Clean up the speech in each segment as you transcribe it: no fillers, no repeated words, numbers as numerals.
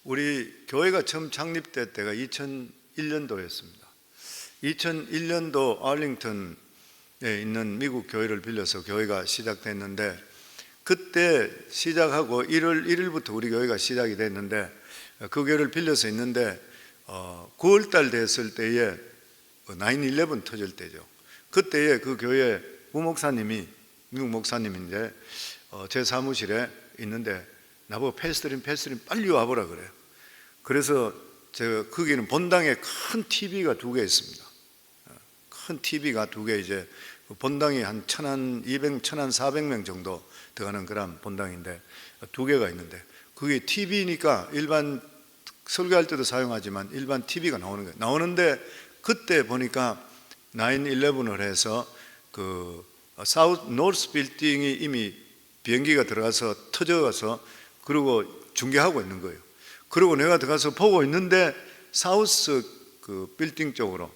우리 교회가 처음 창립될 때가 2001년도였습니다. 2001년도 아울링턴에 있는 미국 교회를 빌려서 교회가 시작됐는데, 그때 시작하고 1월 1일부터 우리 교회가 시작이 됐는데, 그 교회를 빌려서 있는데 9월달 됐을 때에 9/11 터질 때죠. 그때에 그 교회 부목사님이, 미국 목사님인데 제 사무실에 있는데 나보고 패스터린 빨리 와보라 그래요. 그래서 제가 거기는 본당에 큰 TV가 2개 있습니다. 큰 TV가 2개, 이제 본당이 한 1,200, 1,400명 정도 들어가는 그런 본당인데 2개가 있는데, 그게 TV니까 일반 설교할 때도 사용하지만 일반 TV가 나오는 거예요. 나오는데 그때 보니까 9/11을 해서 그 사우스 노스 빌딩이 이미 비행기가 들어가서 터져가서 그리고 중계하고 있는 거예요. 그리고 내가 들어가서 보고 있는데 사우스 그 빌딩 쪽으로,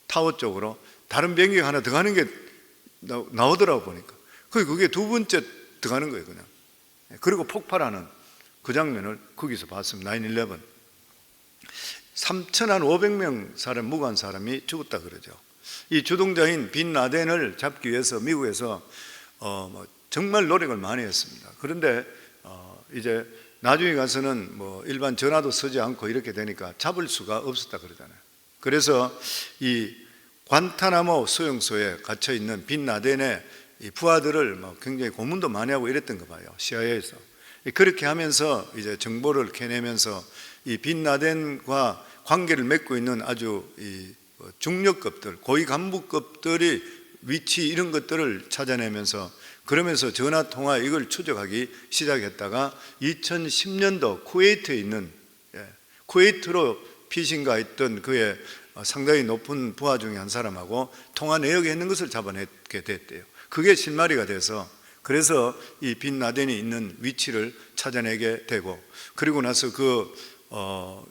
타워 쪽으로 다른 비행기가 하나 들어가는 게 나오더라고 보니까. 그게 2번째 들어가는 거예요, 그냥. 그리고 폭발하는 그 장면을 거기서 봤습니다. 9/11. 3,500명 사람, 무고한 사람이 죽었다 그러죠. 이 주동자인 빈 라덴을 잡기 위해서 미국에서 정말 노력을 많이 했습니다. 그런데 이제 나중에 가서는 일반 전화도 쓰지 않고 이렇게 되니까 잡을 수가 없었다 그러잖아요. 그래서 이 관타나모 수용소에 갇혀 있는 빈 라덴의 이 부하들을 굉장히 고문도 많이 하고 이랬던 거 봐요, CIA에서. 그렇게 하면서 이제 정보를 캐내면서 이 빈 라덴과 관계를 맺고 있는 아주 이 중력급들, 고위 간부급들이 위치 이런 것들을 찾아내면서, 그러면서 전화 통화 이걸 추적하기 시작했다가 2010년도 쿠웨이트에 있는, 쿠웨이트로 피신가 있던 그의 상당히 높은 부하 중에 한 사람하고 통화 내역에 있는 것을 잡아내게 됐대요. 그게 실마리가 돼서, 그래서 이 빈 라덴이 있는 위치를 찾아내게 되고, 그리고 나서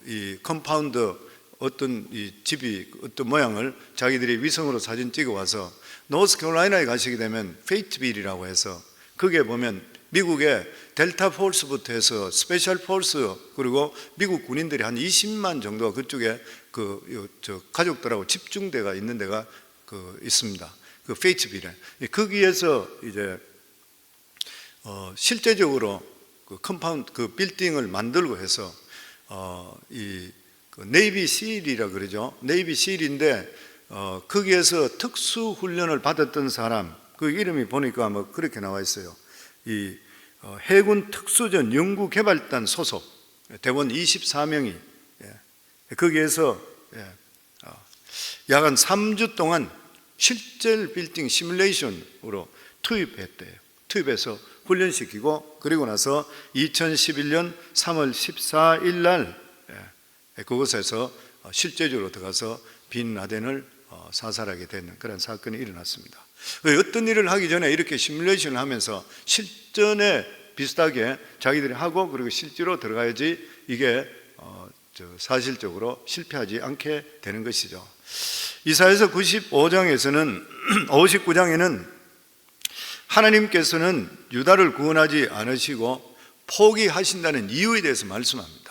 이 컴파운드 어떤 이 집이 어떤 모양을 자기들이 위성으로 사진 찍어 와서 노스캐롤라이나에 가시게 되면 페이트빌이라고 해서, 거기에 보면 미국의 델타 폴스부터 해서 스페셜 폴스, 그리고 미국 군인들이 한 20만 정도가 그쪽에 가족들하고 집중대가 있는 데가 있습니다. 그 페이트빌에. 거기에서 이제 실제적으로 그 컴파운드, 그 빌딩을 만들고 해서 이 네이비 실이라 그러죠. 네이비 실인데 거기에서 특수 훈련을 받았던 사람, 그 이름이 보니까 그렇게 나와 있어요. 이 해군 특수전 연구개발단 소속 대원 24명이 거기에서 약 한 3주 동안 실제 빌딩 시뮬레이션으로 투입했대요. 투입해서 훈련시키고, 그리고 나서 2011년 3월 14일 날 그곳에서 실제적으로 들어가서 빈 라덴을 사살하게 되는 그런 사건이 일어났습니다. 어떤 일을 하기 전에 이렇게 시뮬레이션을 하면서 실전에 비슷하게 자기들이 하고, 그리고 실제로 들어가야지 이게 사실적으로 실패하지 않게 되는 것이죠. 이사야서 95장에서는 59장에는 하나님께서는 유다를 구원하지 않으시고 포기하신다는 이유에 대해서 말씀합니다.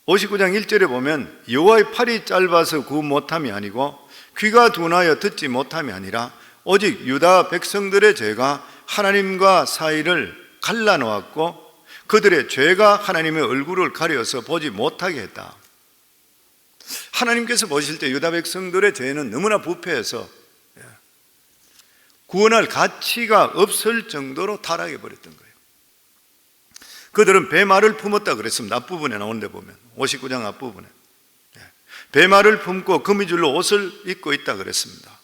59장 1절에 보면 여호와의 팔이 짧아서 구원 못함이 아니고 귀가 둔하여 듣지 못함이 아니라 오직 유다 백성들의 죄가 하나님과 사이를 갈라놓았고 그들의 죄가 하나님의 얼굴을 가려서 보지 못하게 했다. 하나님께서 보실 때 유다 백성들의 죄는 너무나 부패해서 구원할 가치가 없을 정도로 타락해 버렸던 거예요. 그들은 배말을 품었다 그랬습니다. 앞부분에 나온 데 보면 59장 앞부분에 배말을 품고 거미줄로 옷을 입고 있다 그랬습니다.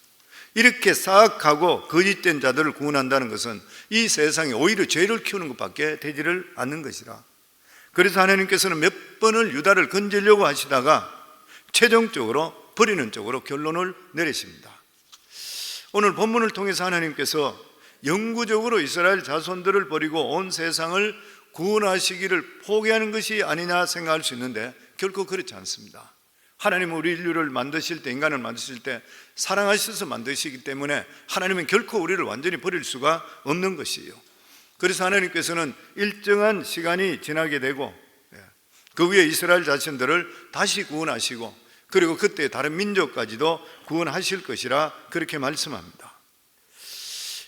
이렇게 사악하고 거짓된 자들을 구원한다는 것은 이 세상에 오히려 죄를 키우는 것밖에 되지를 않는 것이라. 그래서 하나님께서는 몇 번을 유다를 건지려고 하시다가 최종적으로 버리는 쪽으로 결론을 내리십니다. 오늘 본문을 통해서 하나님께서 영구적으로 이스라엘 자손들을 버리고 온 세상을 구원하시기를 포기하는 것이 아니냐 생각할 수 있는데 결코 그렇지 않습니다. 하나님은 우리 인류를 만드실 때, 인간을 만드실 때 사랑하셔서 만드시기 때문에 하나님은 결코 우리를 완전히 버릴 수가 없는 것이에요. 그래서 하나님께서는 일정한 시간이 지나게 되고 그 위에 이스라엘 자신들을 다시 구원하시고 그리고 그때 다른 민족까지도 구원하실 것이라 그렇게 말씀합니다.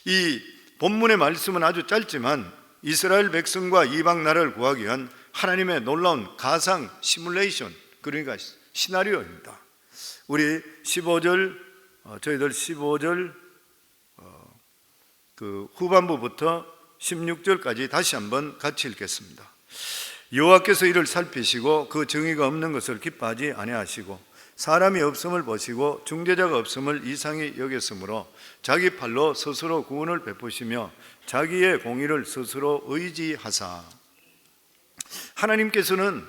이 본문의 말씀은 아주 짧지만 이스라엘 백성과 이방 나라를 구하기 위한 하나님의 놀라운 가상 시뮬레이션, 그러니까 시나리오입니다. 우리 15절, 저희들 15절 그 후반부부터 16절까지 다시 한번 같이 읽겠습니다. 여호와께서 이를 살피시고 그 정의가 없는 것을 기뻐하지 아니하시고 사람이 없음을 보시고 중재자가 없음을 이상히 여겼으므로 자기 팔로 스스로 구원을 베푸시며 자기의 공의를 스스로 의지하사. 하나님께서는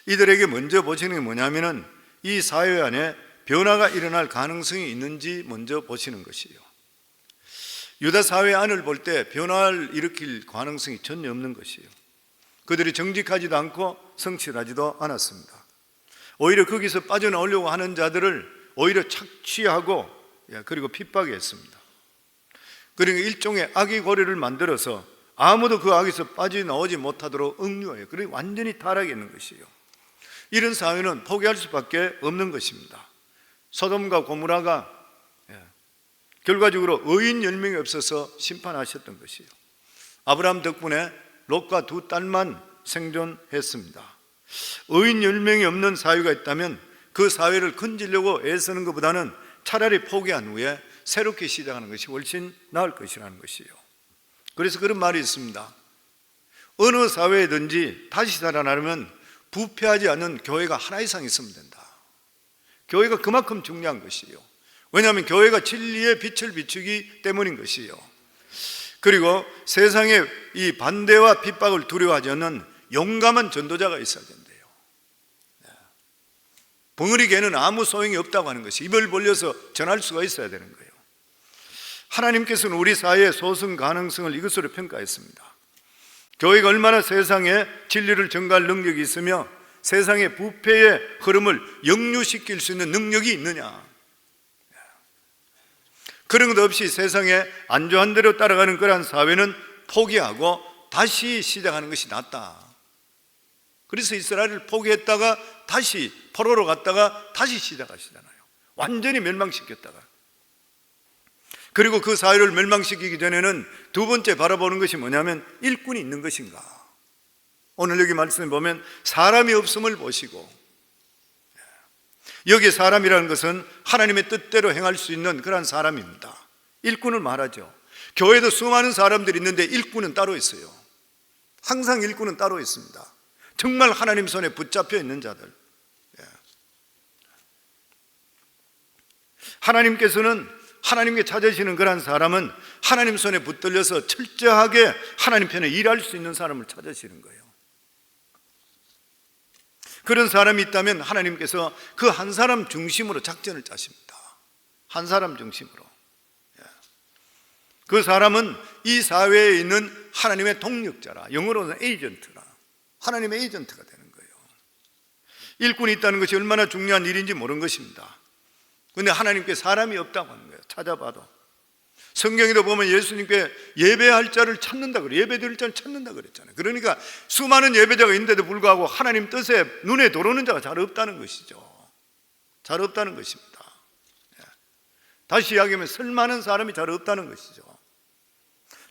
이들에게 먼저 보시는 게 뭐냐면은 이 사회 안에 변화가 일어날 가능성이 있는지 먼저 보시는 것이에요. 유다 사회 안을 볼 때 변화를 일으킬 가능성이 전혀 없는 것이에요. 그들이 정직하지도 않고 성실하지도 않았습니다. 오히려 거기서 빠져나오려고 하는 자들을 오히려 착취하고 그리고 핍박했습니다. 그리고 일종의 악의 고리를 만들어서 아무도 그 악에서 빠져나오지 못하도록 억류해요. 그리고 완전히 타락해 있는 것이에요. 이런 사회는 포기할 수밖에 없는 것입니다. 소돔과 고모라가 결과적으로 의인 10명이 없어서 심판하셨던 것이에요. 아브라함 덕분에 롯과 두 딸만 생존했습니다. 의인 10명이 없는 사회가 있다면 그 사회를 건지려고 애쓰는 것보다는 차라리 포기한 후에 새롭게 시작하는 것이 훨씬 나을 것이라는 것이에요. 그래서 그런 말이 있습니다. 어느 사회든지 다시 살아나려면 부패하지 않는 교회가 하나 이상 있으면 된다. 교회가 그만큼 중요한 것이에요. 왜냐하면 교회가 진리의 빛을 비추기 때문인 것이에요. 그리고 세상의 이 반대와 핍박을 두려워하지 않는 용감한 전도자가 있어야 된대요. 벙어리개는 아무 소용이 없다고 하는 것이 입을 벌려서 전할 수가 있어야 되는 거예요. 하나님께서는 우리 사회의 소승 가능성을 이것으로 평가했습니다. 교회가 얼마나 세상에 진리를 전가할 능력이 있으며 세상의 부패의 흐름을 역류시킬 수 있는 능력이 있느냐. 그런 것 없이 세상에 안좋은 대로 따라가는 그러한 사회는 포기하고 다시 시작하는 것이 낫다. 그래서 이스라엘을 포기했다가 다시 포로로 갔다가 다시 시작하시잖아요. 완전히 멸망시켰다가. 그리고 그 사회를 멸망시키기 전에는 두 번째 바라보는 것이 뭐냐면 일꾼이 있는 것인가. 오늘 여기 말씀에 보면 사람이 없음을 보시고, 여기 사람이라는 것은 하나님의 뜻대로 행할 수 있는 그런 사람입니다. 일꾼을 말하죠. 교회도 수많은 사람들이 있는데 일꾼은 따로 있어요. 항상 일꾼은 따로 있습니다. 정말 하나님 손에 붙잡혀 있는 자들. 하나님께서는 하나님께 찾으시는 그런 사람은 하나님 손에 붙들려서 철저하게 하나님 편에 일할 수 있는 사람을 찾으시는 거예요. 그런 사람이 있다면 하나님께서 그 한 사람 중심으로 작전을 짜십니다. 한 사람 중심으로. 그 사람은 이 사회에 있는 하나님의 동력자라, 영어로는 에이전트라, 하나님의 에이전트가 되는 거예요. 일꾼이 있다는 것이 얼마나 중요한 일인지 모르는 것입니다. 그런데 하나님께 사람이 없다고 하는 거예요. 찾아봐도. 성경에도 보면 예수님께 예배할 자를 찾는다 그래요. 예배드릴 자를 찾는다 그랬잖아요. 그러니까 수많은 예배자가 있는데도 불구하고 하나님 뜻에 눈에 들어오는 자가 잘 없다는 것이죠. 잘 없다는 것입니다. 다시 이야기하면 쓸만한 사람이 잘 없다는 것이죠.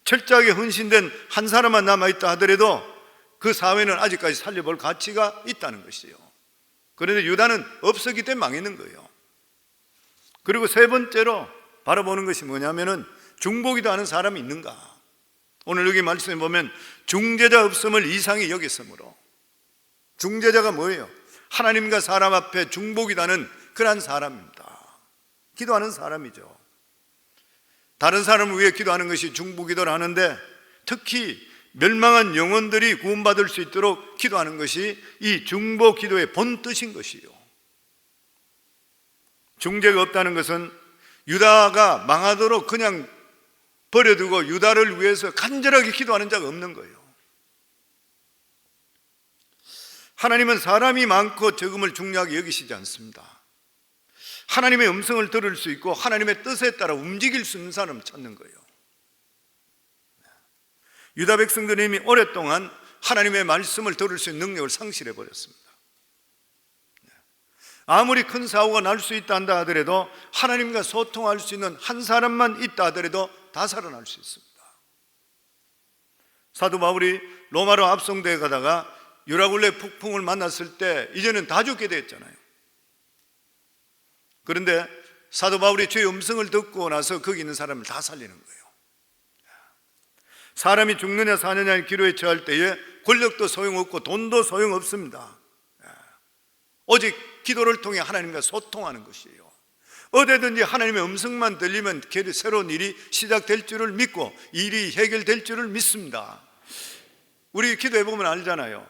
철저하게 헌신된 한 사람만 남아있다 하더라도 그 사회는 아직까지 살려볼 가치가 있다는 것이에요. 그런데 유다는 없었기 때문에 망했는 거예요. 그리고 세 번째로 바라보는 것이 뭐냐면은 중보기도 하는 사람이 있는가. 오늘 여기 말씀에 보면 중재자 없음을 이상히 여겼으므로. 중재자가 뭐예요? 하나님과 사람 앞에 중보기도 하는 그런 사람입니다. 기도하는 사람이죠. 다른 사람을 위해 기도하는 것이 중보기도를 하는데 특히 멸망한 영혼들이 구원받을 수 있도록 기도하는 것이 이 중보기도의 본뜻인 것이요. 중재가 없다는 것은 유다가 망하도록 그냥 버려두고 유다를 위해서 간절하게 기도하는 자가 없는 거예요. 하나님은 사람이 많고 적음을 중요하게 여기시지 않습니다. 하나님의 음성을 들을 수 있고 하나님의 뜻에 따라 움직일 수 있는 사람을 찾는 거예요. 유다 백성들은 이미 오랫동안 하나님의 말씀을 들을 수 있는 능력을 상실해 버렸습니다. 아무리 큰 사고가 날 수 있다 한다 하더라도 하나님과 소통할 수 있는 한 사람만 있다 하더라도 다 살아날 수 있습니다. 사도 바울이 로마로 압송되어 가다가 유라굴레 폭풍을 만났을 때 이제는 다 죽게 됐잖아요. 그런데 사도 바울이 주의 음성을 듣고 나서 거기 있는 사람을 다 살리는 거예요. 사람이 죽느냐 사느냐의 기로에 처할 때에 권력도 소용없고 돈도 소용없습니다. 오직 기도를 통해 하나님과 소통하는 것이에요. 어디든지 하나님의 음성만 들리면 새로운 일이 시작될 줄을 믿고 일이 해결될 줄을 믿습니다. 우리 기도해보면 알잖아요.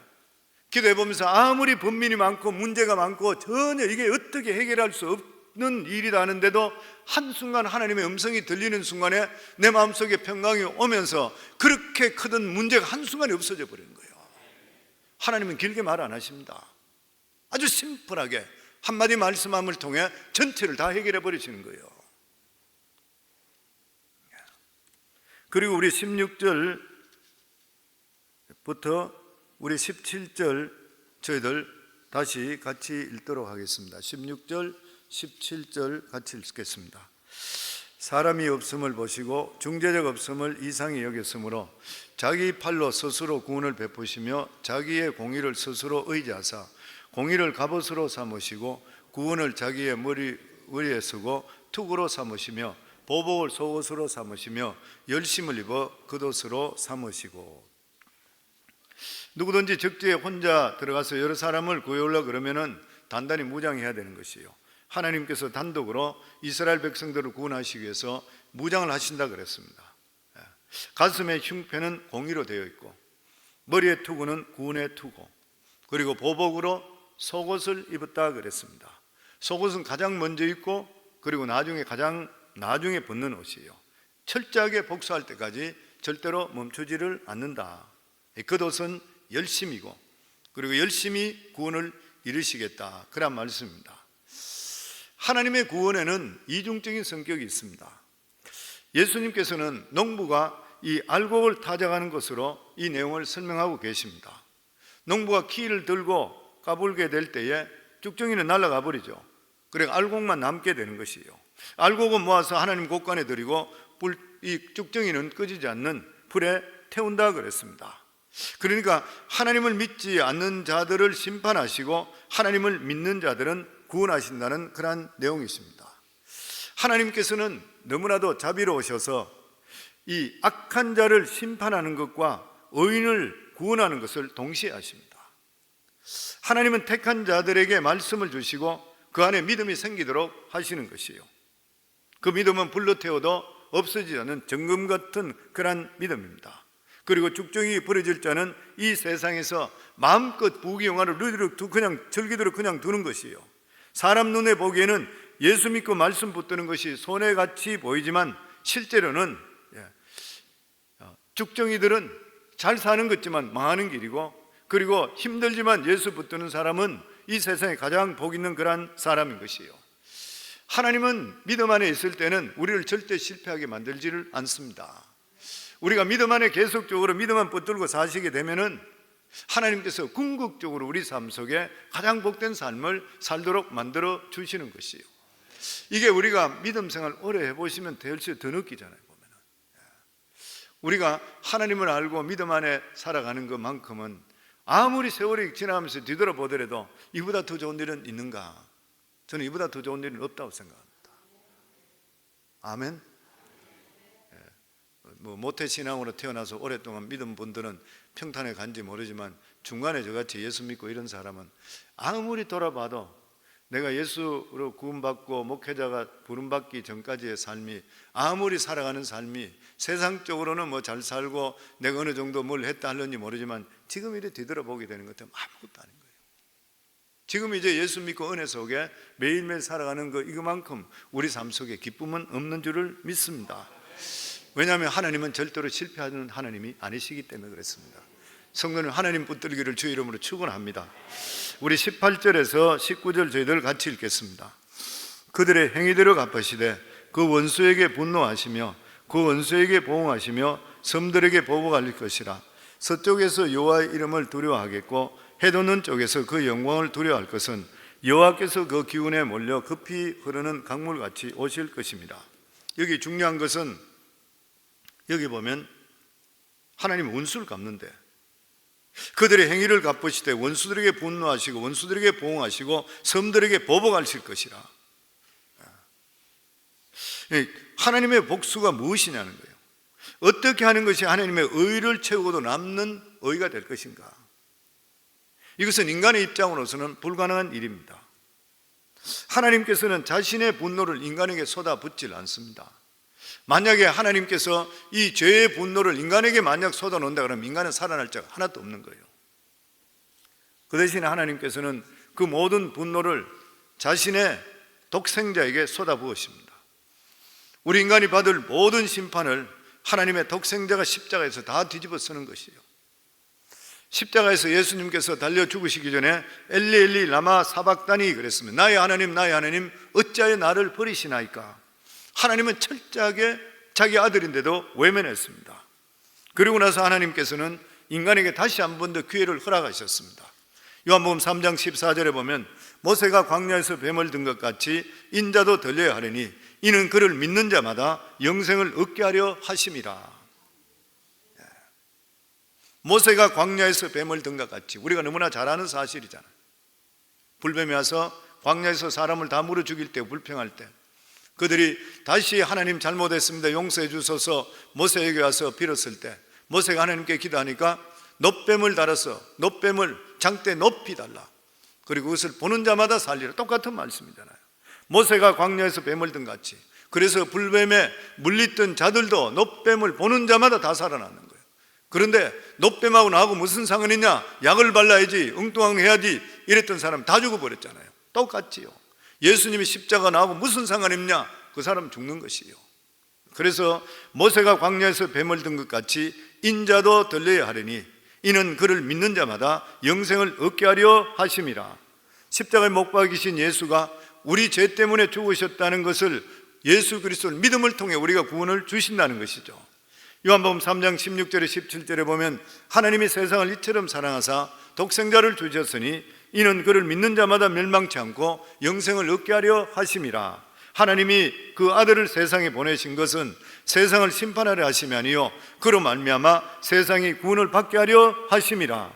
기도해보면서 아무리 번민이 많고 문제가 많고 전혀 이게 어떻게 해결할 수 없는 일이다 하는데도 한순간 하나님의 음성이 들리는 순간에 내 마음속에 평강이 오면서 그렇게 크던 문제가 한순간에 없어져 버리는 거예요. 하나님은 길게 말 안 하십니다. 아주 심플하게 한마디 말씀함을 통해 전체를 다 해결해 버리시는 거예요. 그리고 우리 16절부터 우리 17절 저희들 다시 같이 읽도록 하겠습니다. 16절, 17절 같이 읽겠습니다. 사람이 없음을 보시고 중재자가 없음을 이상히 여겼으므로 자기 팔로 스스로 구원을 베푸시며 자기의 공의를 스스로 의지하사 공의를 갑옷으로 삼으시고 구원을 자기의 머리에 쓰고 투구로 삼으시며 보복을 속옷으로 삼으시며 열심을 입어 겉옷으로 삼으시고. 누구든지 적지에 혼자 들어가서 여러 사람을 구해오려고 그러면은 단단히 무장해야 되는 것이에요. 하나님께서 단독으로 이스라엘 백성들을 구원하시기 위해서 무장을 하신다 그랬습니다. 가슴의 흉패는 공의로 되어 있고 머리의 투구는 구원의 투구, 그리고 보복으로 속옷을 입었다 그랬습니다. 속옷은 가장 먼저 입고 그리고 가장 나중에 벗는 옷이에요. 철저하게 복수할 때까지 절대로 멈추지를 않는다. 겉옷은 열심이고 그리고 열심히 구원을 이루시겠다, 그런 말씀입니다. 하나님의 구원에는 이중적인 성격이 있습니다. 예수님께서는 농부가 이 알곡을 타작하는 것으로 이 내용을 설명하고 계십니다. 농부가 키를 들고 까불게 될 때에 쭉정이는 날아가 버리죠. 그래 알곡만 남게 되는 것이에요. 알곡은 모아서 하나님 곳간에 드리고 이 쭉정이는 꺼지지 않는 불에 태운다 그랬습니다. 그러니까 하나님을 믿지 않는 자들을 심판하시고 하나님을 믿는 자들은 구원하신다는 그러한 내용이 있습니다. 하나님께서는 너무나도 자비로우셔서 이 악한 자를 심판하는 것과 의인을 구원하는 것을 동시에 하십니다. 하나님은 택한 자들에게 말씀을 주시고 그 안에 믿음이 생기도록 하시는 것이에요. 그 믿음은 불로 태워도 없어지지 않는 정금 같은 그런 믿음입니다. 그리고 죽정이 부러질 자는 이 세상에서 마음껏 부귀영화를 누리도록 그냥 즐기도록 그냥 두는 것이에요. 사람 눈에 보기에는 예수 믿고 말씀 붙드는 것이 손해같이 보이지만 실제로는 죽정이들은 잘 사는 것지만 망하는 길이고, 그리고 힘들지만 예수 붙드는 사람은 이 세상에 가장 복 있는 그런 사람인 것이에요. 하나님은 믿음 안에 있을 때는 우리를 절대 실패하게 만들지를 않습니다. 우리가 믿음 안에 계속적으로 믿음만 붙들고 사시게 되면은 하나님께서 궁극적으로 우리 삶 속에 가장 복된 삶을 살도록 만들어 주시는 것이에요. 이게 우리가 믿음 생활 오래 해보시면 훨씬 더 느끼잖아요. 보면은 우리가 하나님을 알고 믿음 안에 살아가는 것만큼은 아무리 세월이 지나가면서 뒤돌아보더라도 이보다 더 좋은 일은 있는가? 저는 이보다 더 좋은 일은 없다고 생각합니다. 아멘. 모태신앙으로 태어나서 오랫동안 믿은 분들은 평탄에 간지 모르지만 중간에 저같이 예수 믿고 이런 사람은 아무리 돌아봐도 내가 예수로 구원받고 목회자가 부름받기 전까지의 삶이, 아무리 살아가는 삶이 세상적으로는 뭐 잘 살고 내가 어느 정도 뭘 했다 하는지 모르지만 지금 이렇게 뒤돌아보게 되는 것은 아무것도 아닌 거예요. 지금 이제 예수 믿고 은혜 속에 매일매일 살아가는 거 이거만큼 우리 삶 속에 기쁨은 없는 줄을 믿습니다. 왜냐하면 하나님은 절대로 실패하는 하나님이 아니시기 때문에 그렇습니다. 성도는 하나님 붙들기를 주의 이름으로 축원합니다. 우리 18절에서 19절 저희들 같이 읽겠습니다. 그들의 행위대로 갚으시되 그 원수에게 분노하시며 그 원수에게 보응하시며 섬들에게 보복할 것이라. 서쪽에서 여호와의 이름을 두려워하겠고 해돋는 쪽에서 그 영광을 두려워할 것은 여호와께서 그 기운에 몰려 급히 흐르는 강물같이 오실 것입니다. 여기 중요한 것은, 여기 보면 하나님 원수를 갚는데 그들의 행위를 갚으시되 원수들에게 분노하시고 원수들에게 보응하시고 섬들에게 보복하실 것이라. 하나님의 복수가 무엇이냐는 거예요. 어떻게 하는 것이 하나님의 의를 채우고도 남는 의가 될 것인가. 이것은 인간의 입장으로서는 불가능한 일입니다. 하나님께서는 자신의 분노를 인간에게 쏟아붓질 않습니다. 만약에 하나님께서 이 죄의 분노를 인간에게 만약 쏟아놓는다 그러면 인간은 살아날 자가 하나도 없는 거예요. 그 대신에 하나님께서는 그 모든 분노를 자신의 독생자에게 쏟아부으십니다. 우리 인간이 받을 모든 심판을 하나님의 독생자가 십자가에서 다 뒤집어 쓰는 것이에요. 십자가에서 예수님께서 달려 죽으시기 전에 엘리 엘리 라마 사박다니 그랬습니다. 나의 하나님 어찌하여 나를 버리시나이까. 하나님은 철저하게 자기 아들인데도 외면했습니다. 그리고 나서 하나님께서는 인간에게 다시 한 번 더 기회를 허락하셨습니다. 요한복음 3장 14절에 보면 모세가 광야에서 뱀을 든 것 같이 인자도 들려야 하리니 이는 그를 믿는 자마다 영생을 얻게 하려 하심이라. 모세가 광야에서 뱀을 든 것 같이, 우리가 너무나 잘 아는 사실이잖아요. 불뱀이 와서 광야에서 사람을 다 물어 죽일 때, 불평할 때 그들이 다시 하나님 잘못했습니다, 용서해 주소서 모세에게 와서 빌었을 때 모세가 하나님께 기도하니까 놋뱀을 달아서 놋뱀을 장대 높이 달라. 그리고 그것을 보는 자마다 살리라. 똑같은 말씀이잖아요. 모세가 광야에서 뱀을 든 같이, 그래서 불뱀에 물리던 자들도 놋뱀을 보는 자마다 다 살아나는 거예요. 그런데 놋뱀하고 나하고 무슨 상관이 있냐, 약을 발라야지, 엉뚱해야지 이랬던 사람 다 죽어버렸잖아요. 똑같지요. 예수님이 십자가 나하고 무슨 상관이 있냐, 그 사람 죽는 것이요. 그래서 모세가 광야에서 뱀을 든 것 같이 인자도 들려야 하리니 이는 그를 믿는 자마다 영생을 얻게 하려 하심이라. 십자가에 못 박이신 예수가 우리 죄 때문에 죽으셨다는 것을, 예수 그리스도를 믿음을 통해 우리가 구원을 주신다는 것이죠. 요한복음 3장 16절에 17절에 보면 하나님이 세상을 이처럼 사랑하사 독생자를 주셨으니 이는 그를 믿는 자마다 멸망치 않고 영생을 얻게 하려 하심이라. 하나님이 그 아들을 세상에 보내신 것은 세상을 심판하려 하심이 아니요 그로 말미암아 세상이 구원을 받게 하려 하심이라.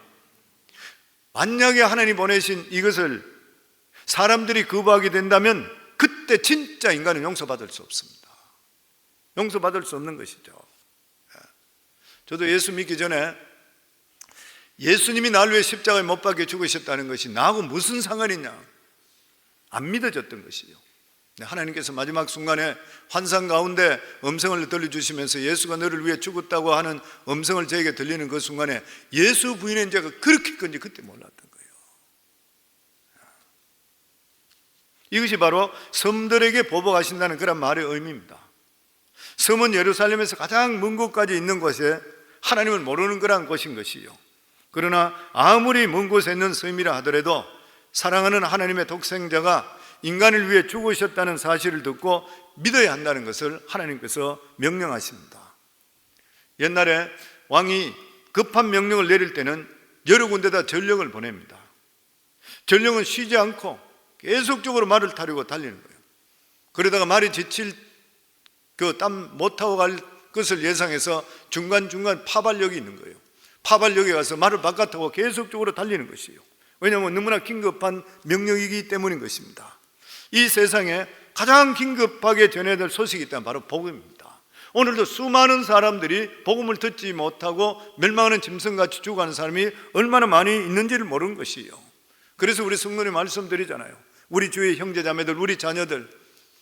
만약에 하나님 보내신 이것을 사람들이 거부하게 된다면 그때 진짜 인간은 용서받을 수 없습니다. 용서받을 수 없는 것이죠. 저도 예수 믿기 전에 예수님이 나를 위해 십자가에 못 박혀 죽으셨다는 것이 나하고 무슨 상관이냐 안 믿어졌던 것이요. 하나님께서 마지막 순간에 환상 가운데 음성을 들려주시면서 예수가 너를 위해 죽었다고 하는 음성을 저에게 들리는 그 순간에 예수 부인의 죄가 그렇게 큰지 그때 몰랐던 거예요. 이것이 바로 섬들에게 보복하신다는 그런 말의 의미입니다. 섬은 예루살렘에서 가장 먼 곳까지 있는 곳에 하나님을 모르는 그런 곳인 것이요. 그러나 아무리 먼 곳에 있는 섬이라 하더라도 사랑하는 하나님의 독생자가 인간을 위해 죽으셨다는 사실을 듣고 믿어야 한다는 것을 하나님께서 명령하십니다. 옛날에 왕이 급한 명령을 내릴 때는 여러 군데다 전령을 보냅니다. 전령은 쉬지 않고 계속적으로 말을 타려고 달리는 거예요. 그러다가 말이 지칠 그 땀 못 타고 갈 것을 예상해서 중간중간 파발역이 있는 거예요. 파발역에 가서 말을 바깥하고 계속적으로 달리는 것이에요. 왜냐하면 너무나 긴급한 명령이기 때문인 것입니다. 이 세상에 가장 긴급하게 전해야 될 소식이 있다면 바로 복음입니다. 오늘도 수많은 사람들이 복음을 듣지 못하고 멸망하는 짐승같이 죽어가는 사람이 얼마나 많이 있는지를 모르는 것이에요. 그래서 우리 성도님 말씀드리잖아요. 우리 주위의 형제자매들, 우리 자녀들,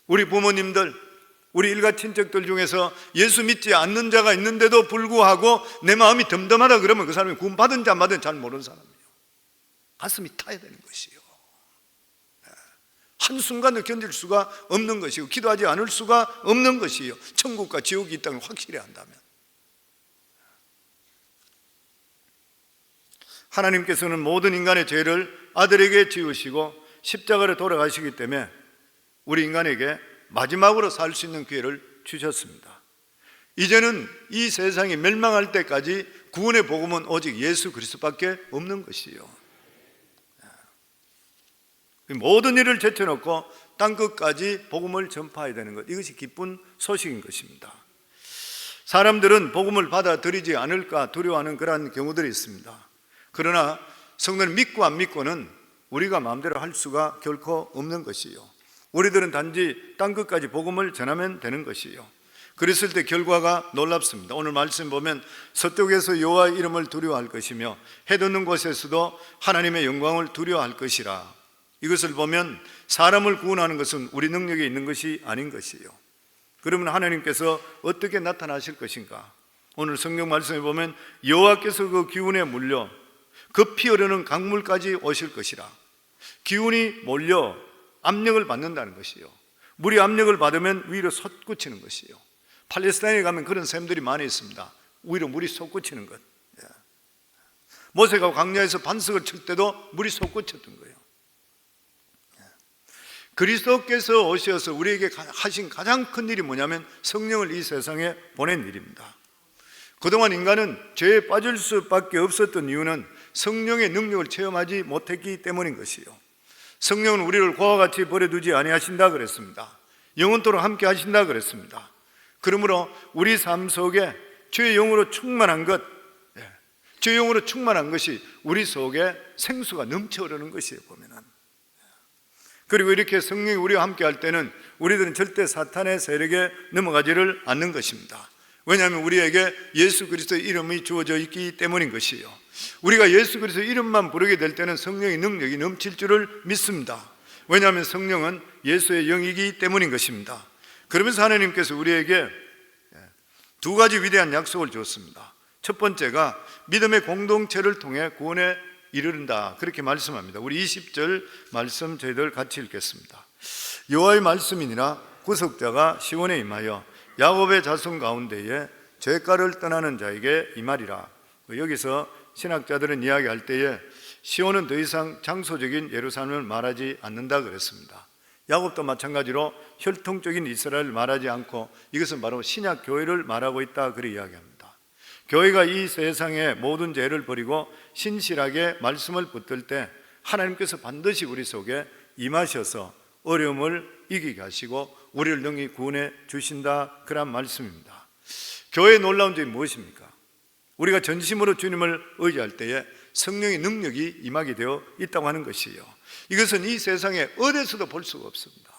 우리 부모님들, 우리 일가 친척들 중에서 예수 믿지 않는 자가 있는데도 불구하고 내 마음이 덤덤하다 그러면 그 사람이 구원 받은 자 안 받은 잘 모르는 사람이에요. 가슴이 타야 되는 것이에요. 한순간도 견딜 수가 없는 것이고 기도하지 않을 수가 없는 것이에요. 천국과 지옥이 있다는 걸 확실히 한다면. 하나님께서는 모든 인간의 죄를 아들에게 지으시고 십자가로 돌아가시기 때문에 우리 인간에게 마지막으로 살 수 있는 기회를 주셨습니다. 이제는 이 세상이 멸망할 때까지 구원의 복음은 오직 예수 그리스도밖에 없는 것이요. 모든 일을 제쳐놓고 땅끝까지 복음을 전파해야 되는 것, 이것이 기쁜 소식인 것입니다. 사람들은 복음을 받아들이지 않을까 두려워하는 그러한 경우들이 있습니다. 그러나 성도는 믿고 안 믿고는 우리가 마음대로 할 수가 결코 없는 것이요. 우리들은 단지 땅끝까지 복음을 전하면 되는 것이요. 그랬을 때 결과가 놀랍습니다. 오늘 말씀 보면 서쪽에서 여호와의 이름을 두려워할 것이며 해 돋는 곳에서도 하나님의 영광을 두려워할 것이라. 이것을 보면 사람을 구원하는 것은 우리 능력에 있는 것이 아닌 것이요. 그러면 하나님께서 어떻게 나타나실 것인가? 오늘 성경 말씀에 보면 여호와께서 그 기운에 물려 급히 흐르는 강물까지 오실 것이라. 기운이 몰려 압력을 받는다는 것이요. 물이 압력을 받으면 위로 솟구치는 것이요. 팔레스타인에 가면 그런 샘들이 많이 있습니다. 위로 물이 솟구치는 것. 모세가 광야에서 반석을 칠 때도 물이 솟구쳤던 거예요. 그리스도께서 오셔서 우리에게 하신 가장 큰 일이 뭐냐면 성령을 이 세상에 보낸 일입니다. 그동안 인간은 죄에 빠질 수밖에 없었던 이유는 성령의 능력을 체험하지 못했기 때문인 것이요. 성령은 우리를 고와 같이 버려두지 아니하신다 그랬습니다. 영원토록 함께 하신다 그랬습니다. 그러므로 우리 삶 속에 주의 영으로 충만한 것, 주의 영으로 충만한 것이 우리 속에 생수가 넘쳐 흐르는 것이에요, 보면은. 그리고 이렇게 성령이 우리와 함께 할 때는 우리들은 절대 사탄의 세력에 넘어가지를 않는 것입니다. 왜냐하면 우리에게 예수 그리스도의 이름이 주어져 있기 때문인 것이요. 우리가 예수 그리스도의 이름만 부르게 될 때는 성령의 능력이 넘칠 줄을 믿습니다. 왜냐하면 성령은 예수의 영이기 때문인 것입니다. 그러면서 하나님께서 우리에게 두 가지 위대한 약속을 주었습니다. 첫 번째가 믿음의 공동체를 통해 구원에 이르른다, 그렇게 말씀합니다. 우리 20절 말씀 저희들 같이 읽겠습니다. 여호와의 말씀이니라 구속자가 시온에 임하여 야곱의 자손 가운데에 죄가를 떠나는 자에게 임하리라. 여기서 신학자들은 이야기할 때에 시온은 더 이상 장소적인 예루살렘을 말하지 않는다 그랬습니다. 야곱도 마찬가지로 혈통적인 이스라엘을 말하지 않고 이것은 바로 신약 교회를 말하고 있다, 그렇게 이야기합니다. 교회가 이 세상의 모든 죄를 버리고 신실하게 말씀을 붙들 때 하나님께서 반드시 우리 속에 임하셔서 어려움을 이기게 하시고 우리를 능히 구원해 주신다, 그런 말씀입니다. 교회의 놀라운 점이 무엇입니까? 우리가 전심으로 주님을 의지할 때에 성령의 능력이 임하게 되어 있다고 하는 것이에요. 이것은 이 세상에 어디서도 볼 수가 없습니다.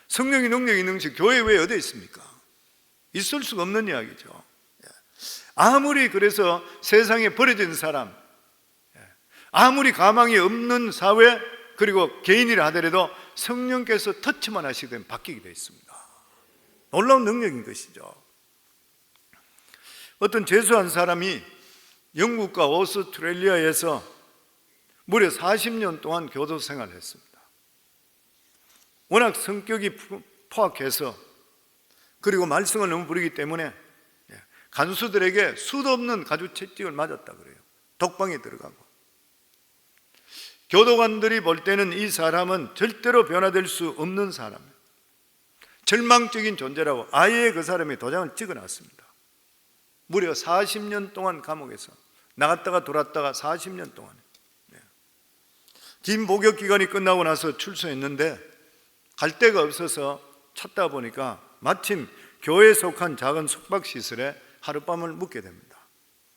성령의 능력이 있는 것이 교회에 왜 어디 있습니까? 있을 수가 없는 이야기죠. 아무리 그래서 세상에 버려진 사람, 아무리 가망이 없는 사회, 그리고 개인이라 하더라도 성령께서 터치만 하시게 되면 바뀌게 되어 있습니다. 놀라운 능력인 것이죠. 어떤 재수한 사람이 영국과 오스트레일리아에서 무려 40년 동안 교도 생활을 했습니다. 워낙 성격이 포악해서, 그리고 말썽을 너무 부리기 때문에 간수들에게 수도 없는 가주채찍을 맞았다 그래요. 독방에 들어가고. 교도관들이 볼 때는 이 사람은 절대로 변화될 수 없는 사람이에요. 절망적인 존재라고 아예 그 사람의 도장을 찍어놨습니다. 무려 40년 동안 감옥에서 나갔다가 돌았다가 40년 동안. 긴 복역 기간이 끝나고 나서 출소했는데 갈 데가 없어서 찾다 보니까 마침 교회에 속한 작은 숙박시설에 하룻밤을 묵게 됩니다.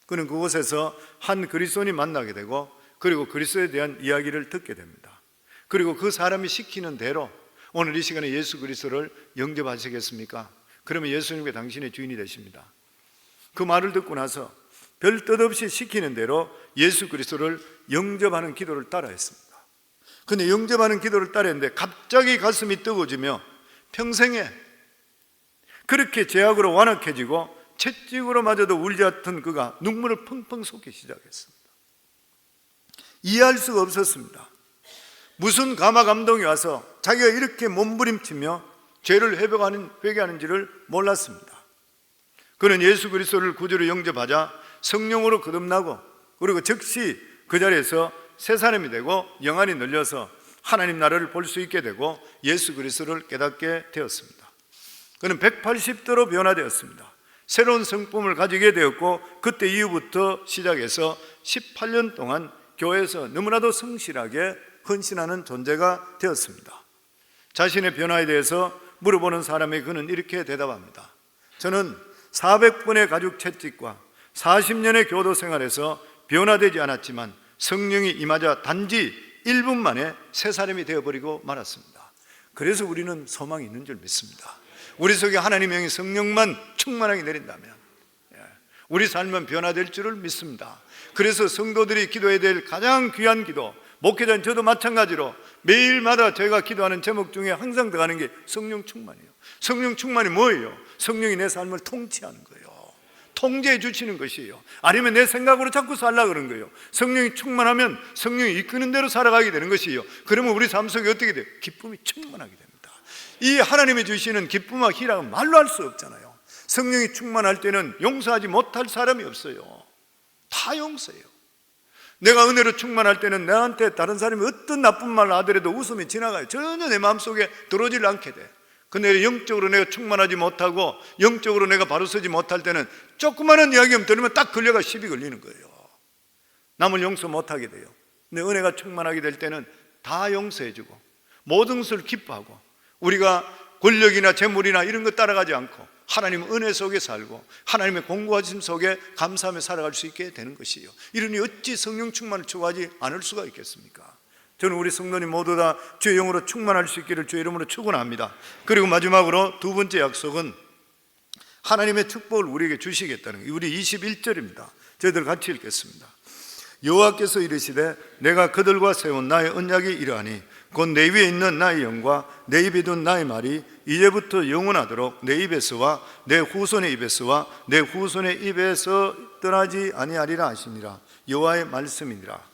그는 그곳에서 한 그리스도인이 만나게 되고, 그리고 그리스도에 대한 이야기를 듣게 됩니다. 그리고 그 사람이 시키는 대로 오늘 이 시간에 예수 그리스도를 영접하시겠습니까? 그러면 예수님께 당신의 주인이 되십니다. 그 말을 듣고 나서 별 뜻 없이 시키는 대로 예수 그리스도를 영접하는 기도를 따라했습니다. 근데 영접하는 기도를 따라했는데 갑자기 가슴이 뜨거워지며 평생에 그렇게 죄악으로 완악해지고 채찍으로 맞아도 울지 않던 그가 눈물을 펑펑 쏟기 시작했습니다. 이해할 수가 없었습니다. 무슨 감화 감동이 와서 자기가 이렇게 몸부림치며 죄를 회개하는지를 몰랐습니다. 그는 예수 그리스도를 구주로 영접하자 성령으로 거듭나고, 그리고 즉시 그 자리에서 새 사람이 되고 영안이 늘려서 하나님 나라를 볼 수 있게 되고 예수 그리스도를 깨닫게 되었습니다. 그는 180도로 변화되었습니다. 새로운 성품을 가지게 되었고, 그때 이후부터 시작해서 18년 동안 교회에서 너무나도 성실하게 헌신하는 존재가 되었습니다. 자신의 변화에 대해서 물어보는 사람에게 그는 이렇게 대답합니다. 저는 400번의 가족 채찍과 40년의 교도 생활에서 변화되지 않았지만 성령이 임하자 단지 1분 만에 새 사람이 되어버리고 말았습니다. 그래서 우리는 소망이 있는 줄 믿습니다. 우리 속에 하나님의 영이 성령만 충만하게 내린다면 우리 삶은 변화될 줄을 믿습니다. 그래서 성도들이 기도해야 될 가장 귀한 기도, 목회자인 저도 마찬가지로 매일마다 제가 기도하는 제목 중에 항상 들어가는 게 성령 충만이에요. 성령 충만이 뭐예요? 성령이 내 삶을 통치하는 거예요. 통제해 주시는 것이에요. 아니면 내 생각으로 자꾸 살려고 그런 거예요. 성령이 충만하면 성령이 이끄는 대로 살아가게 되는 것이에요. 그러면 우리 삶 속에 어떻게 돼요? 기쁨이 충만하게 됩니다. 이 하나님이 주시는 기쁨과 희락은 말로 할 수 없잖아요. 성령이 충만할 때는 용서하지 못할 사람이 없어요. 다 용서해요. 내가 은혜로 충만할 때는 나한테 다른 사람이 어떤 나쁜 말을 하더라도 웃음이 지나가요. 전혀 내 마음속에 들어오질 않게 돼. 근데 영적으로 내가 충만하지 못하고 영적으로 내가 바로 서지 못할 때는 조그마한 이야기만 들으면 딱 걸려가 시비 걸리는 거예요. 남을 용서 못하게 돼요. 근데 은혜가 충만하게 될 때는 다 용서해주고 모든 것을 기뻐하고, 우리가 권력이나 재물이나 이런 거 따라가지 않고 하나님 은혜 속에 살고 하나님의 공고하심 속에 감사하며 살아갈 수 있게 되는 것이에요. 이러니 어찌 성령 충만을 추구하지 않을 수가 있겠습니까? 저는 우리 성도님 모두 다 주의 영으로 충만할 수 있기를 주의 이름으로 축원합니다. 그리고 마지막으로 두 번째 약속은 하나님의 축복을 우리에게 주시겠다는 거예요. 우리 21절입니다. 저희들 같이 읽겠습니다. 여호와께서 이르시되 내가 그들과 세운 나의 언약이 이러하니 곧 내 위에 있는 나의 영과 내 입에 둔 나의 말이 이제부터 영원하도록 내 입에서와 내 후손의 입에서와 내 후손의 입에서 떠나지 아니하리라 하시니라. 여호와의 말씀이니라.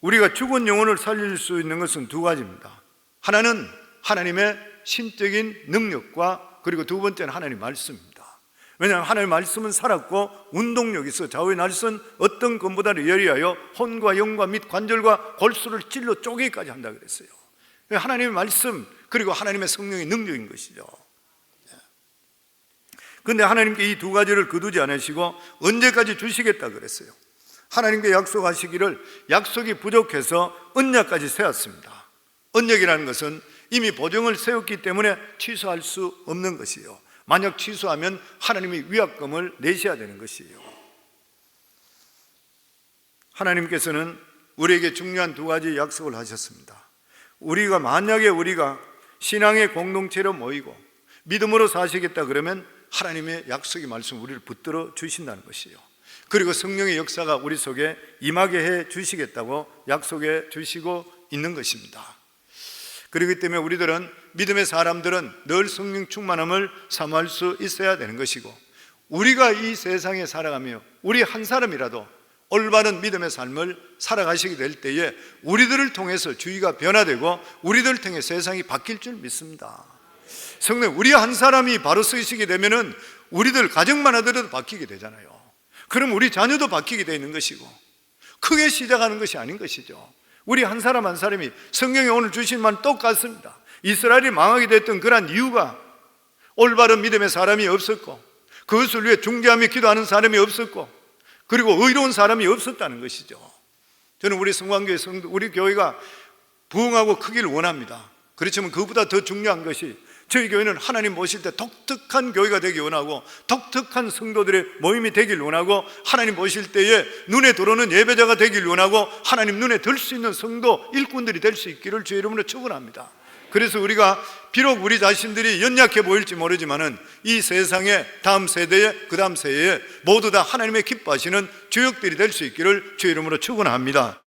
우리가 죽은 영혼을 살릴 수 있는 것은 두 가지입니다. 하나는 하나님의 신적인 능력과, 그리고 두 번째는 하나님의 말씀입니다. 왜냐하면 하나님의 말씀은 살았고 운동력이 있어 좌우의 날선 어떤 것보다도 예리하여 혼과 영과 및 관절과 골수를 찔러 쪼개기까지 한다 그랬어요. 하나님의 말씀, 그리고 하나님의 성령의 능력인 것이죠. 그런데 하나님께 이 두 가지를 거두지 않으시고 언제까지 주시겠다 그랬어요. 하나님께 약속하시기를 약속이 부족해서 언약까지 세웠습니다. 언약이라는 것은 이미 보증을 세웠기 때문에 취소할 수 없는 것이에요. 만약 취소하면 하나님이 위약금을 내셔야 되는 것이에요. 하나님께서는 우리에게 중요한 두 가지 약속을 하셨습니다. 만약에 우리가 신앙의 공동체로 모이고 믿음으로 사시겠다 그러면 하나님의 약속의 말씀 우리를 붙들어 주신다는 것이에요. 그리고 성령의 역사가 우리 속에 임하게 해 주시겠다고 약속해 주시고 있는 것입니다. 그렇기 때문에 우리들은, 믿음의 사람들은 늘 성령 충만함을 사모할 수 있어야 되는 것이고, 우리가 이 세상에 살아가며 우리 한 사람이라도 올바른 믿음의 삶을 살아가시게 될 때에 우리들을 통해서 주의가 변화되고 우리들을 통해 세상이 바뀔 줄 믿습니다. 성령, 우리 한 사람이 바로 서시게 되면은 우리들 가정만 하더라도 바뀌게 되잖아요. 그럼 우리 자녀도 바뀌게 되어 있는 것이고, 크게 시작하는 것이 아닌 것이죠. 우리 한 사람 한 사람이 성경에 오늘 주신 말 똑같습니다. 이스라엘이 망하게 됐던 그러한 이유가 올바른 믿음의 사람이 없었고, 그것을 위해 중재하며 기도하는 사람이 없었고, 그리고 의로운 사람이 없었다는 것이죠. 저는 우리 성광교회 성도, 우리 교회가 부흥하고 크기를 원합니다. 그렇지만 그보다 더 중요한 것이 저희 교회는 하나님 모실 때 독특한 교회가 되기 원하고 독특한 성도들의 모임이 되길 원하고, 하나님 모실 때에 눈에 들어오는 예배자가 되길 원하고 하나님 눈에 들 수 있는 성도 일꾼들이 될 수 있기를 주의 이름으로 축원합니다. 그래서 우리가 비록 우리 자신들이 연약해 보일지 모르지만은 이 세상에 다음 세대에 그 다음 세대에 모두 다 하나님의 기뻐하시는 주역들이 될 수 있기를 주의 이름으로 축원합니다.